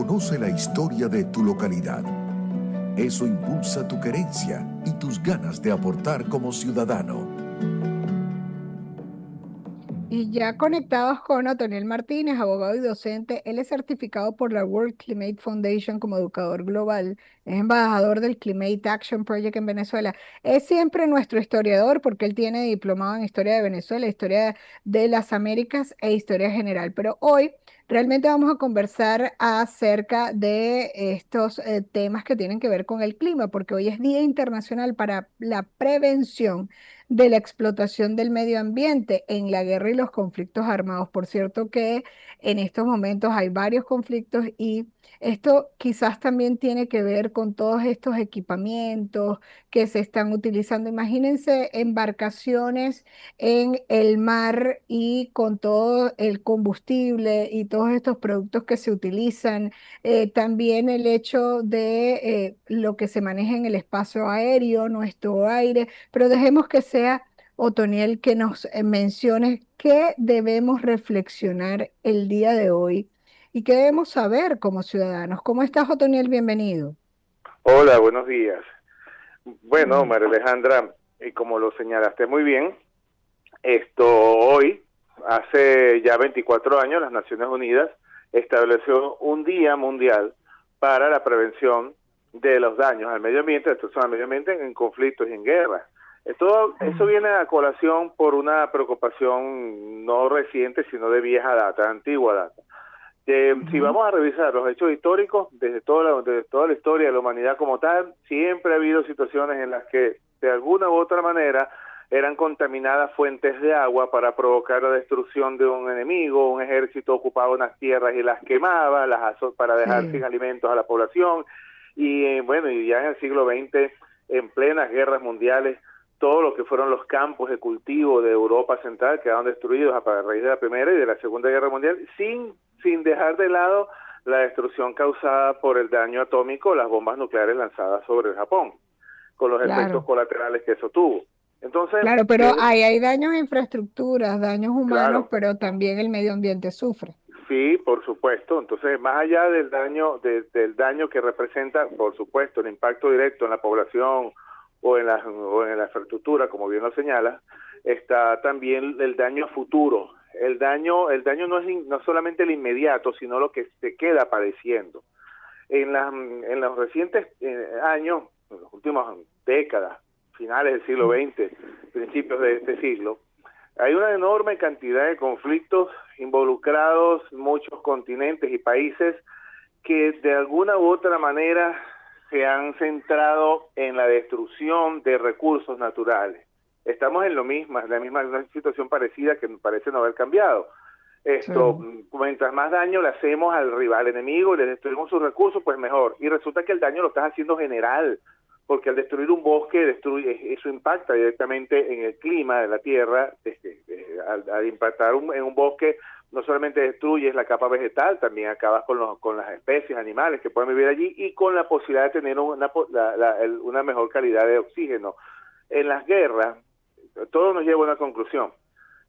conoce la historia de tu localidad. Eso impulsa tu querencia y tus ganas de aportar como ciudadano. Y ya conectados con Otoniel Martínez, abogado y docente, él es certificado por la World Climate Foundation como educador global, es embajador del Climate Action Project en Venezuela. Es siempre nuestro historiador porque él tiene diplomado en historia de Venezuela, historia de las Américas e historia general. Pero hoy realmente vamos a conversar acerca de estos temas que tienen que ver con el clima, porque hoy es Día Internacional para la Prevención de la explotación del medio ambiente en la guerra y los conflictos armados. Por cierto que en estos momentos hay varios conflictos y esto quizás también tiene que ver con todos estos equipamientos que se están utilizando. Imagínense embarcaciones en el mar y con todo el combustible y todos estos productos que se utilizan. También el hecho de lo que se maneja en el espacio aéreo, nuestro aire, pero dejemos que sea Otoniel que nos mencione qué debemos reflexionar el día de hoy y qué debemos saber como ciudadanos. ¿Cómo estás, Otoniel? Bienvenido. Hola, buenos días. Bueno, Bien. María Alejandra, como lo señalaste muy bien, hoy, hace ya 24 años, las Naciones Unidas estableció un Día Mundial para la prevención de los daños al medio ambiente, destrucción al medio ambiente en conflictos y en guerras. Eso viene a colación por una preocupación no reciente, sino de vieja data, antigua data. Si vamos a revisar los hechos históricos, desde toda la historia de la humanidad como tal, siempre ha habido situaciones en las que de alguna u otra manera eran contaminadas fuentes de agua para provocar la destrucción de un enemigo. Un ejército ocupaba unas tierras y las quemaba, para dejar sin alimentos a la población. Y bueno, y ya en el siglo XX, en plenas guerras mundiales, todo lo que fueron los campos de cultivo de Europa Central quedaron destruidos a raíz de la Primera y de la Segunda Guerra Mundial, sin dejar de lado la destrucción causada por el daño atómico, las bombas nucleares lanzadas sobre el Japón, con los efectos colaterales que eso tuvo. Entonces, Claro, pero hay daños a infraestructuras, daños humanos, claro, pero también el medio ambiente sufre. sí, por supuesto. Entonces, más allá del del daño que representa, por supuesto, el impacto directo en la población o en la infraestructura, como bien lo señala, está también el daño futuro. El daño no solamente el inmediato, sino lo que se queda padeciendo. En los recientes años, en las últimas décadas, finales del siglo XX, principios de este siglo, hay una enorme cantidad de conflictos involucrados, muchos continentes y países que de alguna u otra manera se han centrado en la destrucción de recursos naturales. Estamos en una situación parecida que parece no haber cambiado. Mientras más daño le hacemos al rival enemigo y le destruimos sus recursos, pues mejor. Y resulta que el daño lo estás haciendo general, porque al destruir un bosque, eso impacta directamente en el clima de la Tierra. Al impactar en un bosque, no solamente destruyes la capa vegetal, también acabas con las especies animales que pueden vivir allí y con la posibilidad de tener una mejor calidad de oxígeno. En las guerras, todo nos lleva a una conclusión,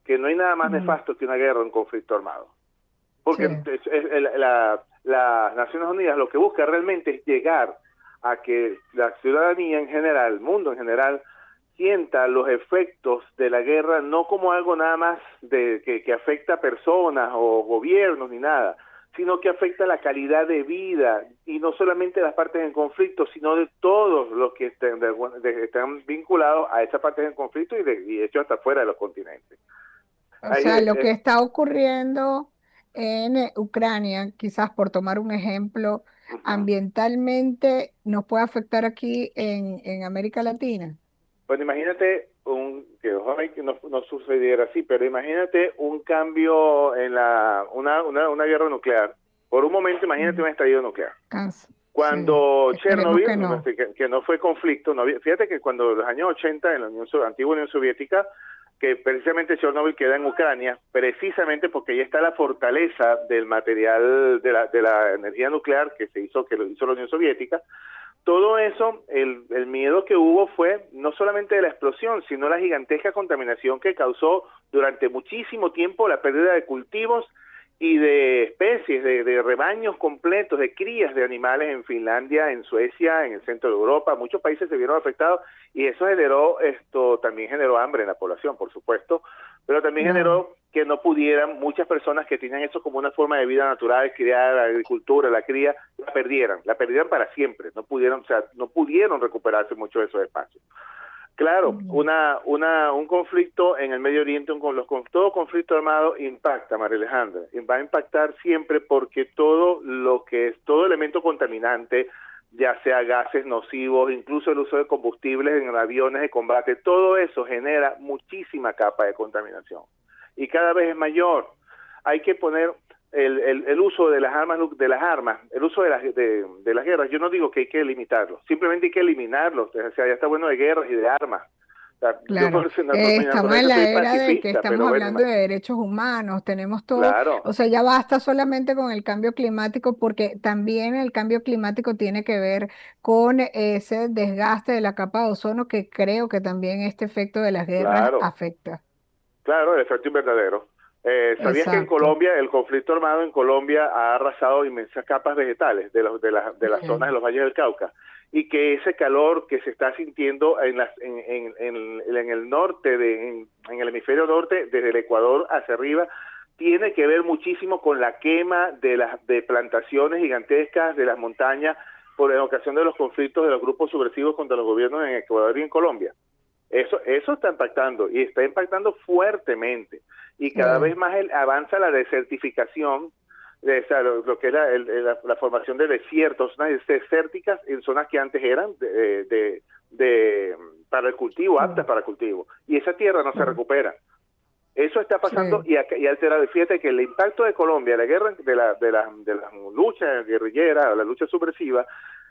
que no hay nada más nefasto que una guerra o un conflicto armado. Porque las Naciones Unidas lo que busca realmente es llegar a que la ciudadanía en general, el mundo en general, sienta los efectos de la guerra no como algo nada más que afecta a personas o gobiernos ni nada, sino que afecta la calidad de vida, y no solamente de las partes en conflicto, sino de todos los que están vinculados a esas partes en conflicto y de hecho hasta fuera de los continentes. O sea, lo que está ocurriendo en Ucrania, quizás por tomar un ejemplo, ambientalmente nos puede afectar aquí en América Latina. Bueno, imagínate que ojalá que no sucediera así, pero imagínate un cambio en una guerra nuclear. Por un momento, imagínate un estallido nuclear. Cuando Sí, esperemos Chernobyl, que no. que no fue conflicto, fíjate que cuando en los años 80 en la antigua Unión Soviética, que precisamente Chernobyl queda en Ucrania, precisamente porque ahí está la fortaleza del material de la energía nuclear que lo hizo la Unión Soviética. Todo eso, el miedo que hubo fue no solamente de la explosión, sino la gigantesca contaminación que causó durante muchísimo tiempo la pérdida de cultivos y de especies, de rebaños completos, de crías de animales en Finlandia, en Suecia, en el centro de Europa. Muchos países se vieron afectados y eso también generó hambre en la población, por supuesto, pero también generó que no pudieran, muchas personas que tenían eso como una forma de vida natural, criar, la agricultura, la cría, la perdieran para siempre, no pudieron recuperarse mucho de esos espacios. Claro, un conflicto en el Medio Oriente, todo conflicto armado impacta, María Alejandra, va a impactar siempre porque todo elemento contaminante, ya sea gases nocivos, incluso el uso de combustibles en aviones de combate, todo eso genera muchísima capa de contaminación y cada vez es mayor. Hay que poner el uso de las armas, el uso de las guerras. Yo no digo que hay que limitarlo, simplemente hay que eliminarlos. O sea, ya está bueno de guerras y de armas. O sea, Claro, estamos en la era de que estamos hablando de derechos humanos, tenemos todo, claro, o sea, ya basta solamente con el cambio climático, porque también el cambio climático tiene que ver con ese desgaste de la capa de ozono, que creo que también este efecto de las guerras claro, afecta. claro, el efecto invernadero. ¿Sabías que en Exacto. Colombia, el conflicto armado en Colombia ha arrasado inmensas capas vegetales de las zonas de los valles del Cauca? Y que ese calor que se está sintiendo en el norte, en el hemisferio norte, desde el Ecuador hacia arriba, tiene que ver muchísimo con la quema de plantaciones gigantescas de las montañas en ocasión de los conflictos de los grupos subversivos contra los gobiernos en Ecuador y en Colombia. Eso está impactando y está impactando fuertemente y cada vez más avanza la desertificación, lo que es la formación de desiertos, zonas desérticas en zonas que antes eran para el cultivo, aptas para cultivo, y esa tierra no se recupera. Eso está pasando y alterado. Fíjate que el impacto de Colombia, la guerra de la lucha guerrillera, la lucha subversiva,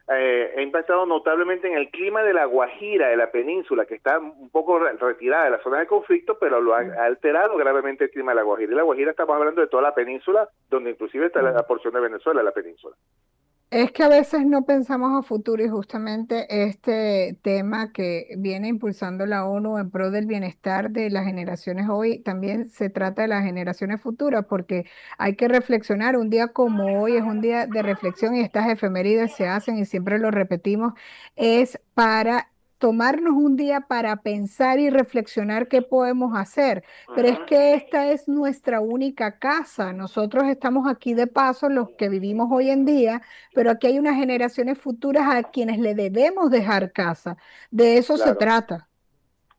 ha impactado notablemente en el clima de la Guajira, de la península, que está un poco retirada de la zona de conflicto, pero lo ha alterado gravemente el clima de la Guajira. Y la Guajira estamos hablando de toda la península, donde inclusive está la porción de Venezuela, la península. Es que a veces no pensamos a futuro, y justamente este tema que viene impulsando la ONU en pro del bienestar de las generaciones hoy, también se trata de las generaciones futuras, porque hay que reflexionar. Un día como hoy es un día de reflexión y estas efemérides se hacen y siempre lo repetimos, es para tomarnos un día para pensar y reflexionar qué podemos hacer. Pero es que esta es nuestra única casa. Nosotros estamos aquí de paso, los que vivimos hoy en día, pero aquí hay unas generaciones futuras a quienes le debemos dejar casa. De eso se Claro, trata.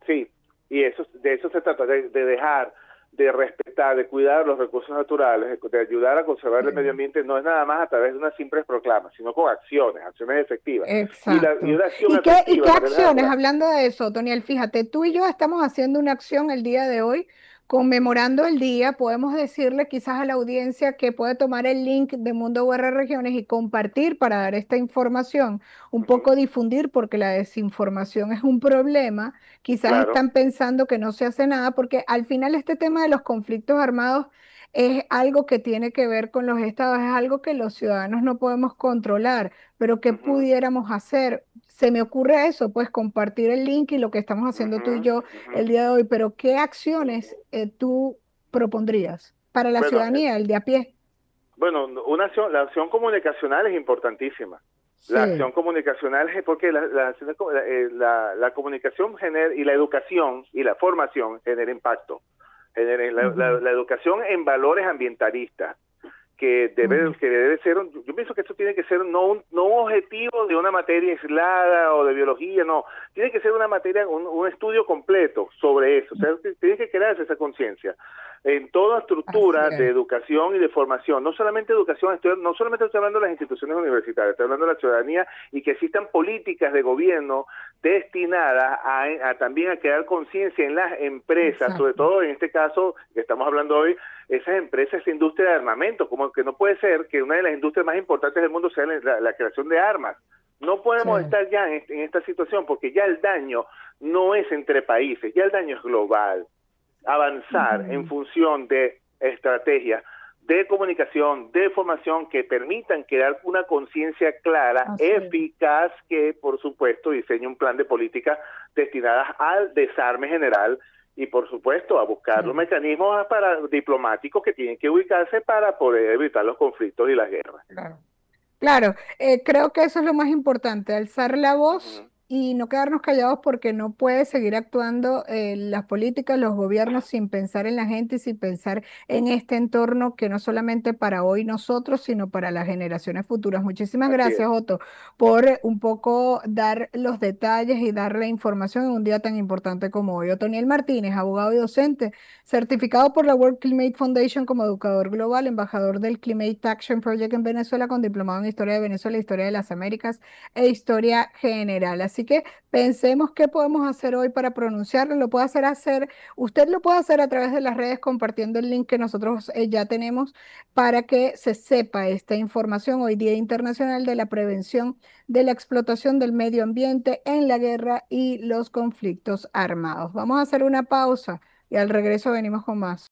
sí, y de eso se trata, de dejar, de respetar, de cuidar los recursos naturales, de ayudar a conservar el medio ambiente, no es nada más a través de unas simples proclamas, sino con acciones efectivas. Y Exacto. una acción ¿Y qué efectiva, María acciones? Alejandra. Hablando de eso, Toniel, fíjate, tú y yo estamos haciendo una acción el día de hoy, conmemorando el día. Podemos decirle quizás a la audiencia que puede tomar el link de Mundo UR Regiones y compartir para dar esta información, un poco difundir, porque la desinformación es un problema. Quizás Claro. están pensando que no se hace nada, porque al final este tema de los conflictos armados es algo que tiene que ver con los estados, es algo que los ciudadanos no podemos controlar. Pero ¿qué Ujú, pudiéramos hacer? Se me ocurre eso, pues compartir el link y lo que estamos haciendo tú y ujú, yo el ujú. día de hoy, pero ¿qué acciones tú propondrías para la Bueno, ciudadanía, el de a pie? la acción comunicacional es importantísima. La Sí. acción comunicacional es porque la comunicación genera, y la educación y la formación genera impacto. Ujú, La educación en valores ambientalistas, ujú. que debe ser, yo pienso que esto tiene que ser no un objetivo de una materia aislada o de biología, no, tiene que ser una materia, un estudio completo sobre eso, o sea, tiene que crearse esa conciencia en toda Así estructura de es. educación y de formación, no solamente educación, no solamente estoy hablando de las instituciones universitarias, estoy hablando de la ciudadanía y que existan políticas de gobierno destinadas también a crear conciencia en las empresas, sobre Exacto. todo en este caso que estamos hablando hoy, esas empresas, esa industria de armamento, como que no puede ser que una de las industrias más importantes del mundo sea la creación de armas. No Sí. podemos estar ya en esta situación porque ya el daño no es entre países, ya el daño es global. Avanzar en Ujú. función de estrategias de comunicación, de formación que permitan crear una conciencia clara, Así es. eficaz, que por supuesto diseñe un plan de políticas destinadas al desarme general y por supuesto a buscar los mecanismos diplomáticos que tienen que ubicarse para poder evitar los conflictos y las guerras. Claro. Claro, creo que eso es lo más importante, alzar la voz Ujú. y no quedarnos callados porque no puede seguir actuando las políticas, los gobiernos sin pensar en la gente y sin pensar en este entorno que no solamente para hoy nosotros, sino para las generaciones futuras. Muchísimas Así gracias, es. Otto, por un poco dar los detalles y dar la información en un día tan importante como hoy. Otoniel Martínez, abogado y docente, certificado por la World Climate Foundation como educador global, embajador del Climate Action Project en Venezuela, con diplomado en Historia de Venezuela, Historia de las Américas e Historia General. Así que pensemos qué podemos hacer hoy para pronunciarlo. Usted lo puede hacer a través de las redes compartiendo el link que nosotros ya tenemos para que se sepa esta información hoy Día Internacional de la Prevención de la Explotación del Medio Ambiente en la Guerra y los Conflictos Armados. Vamos a hacer una pausa y al regreso venimos con más.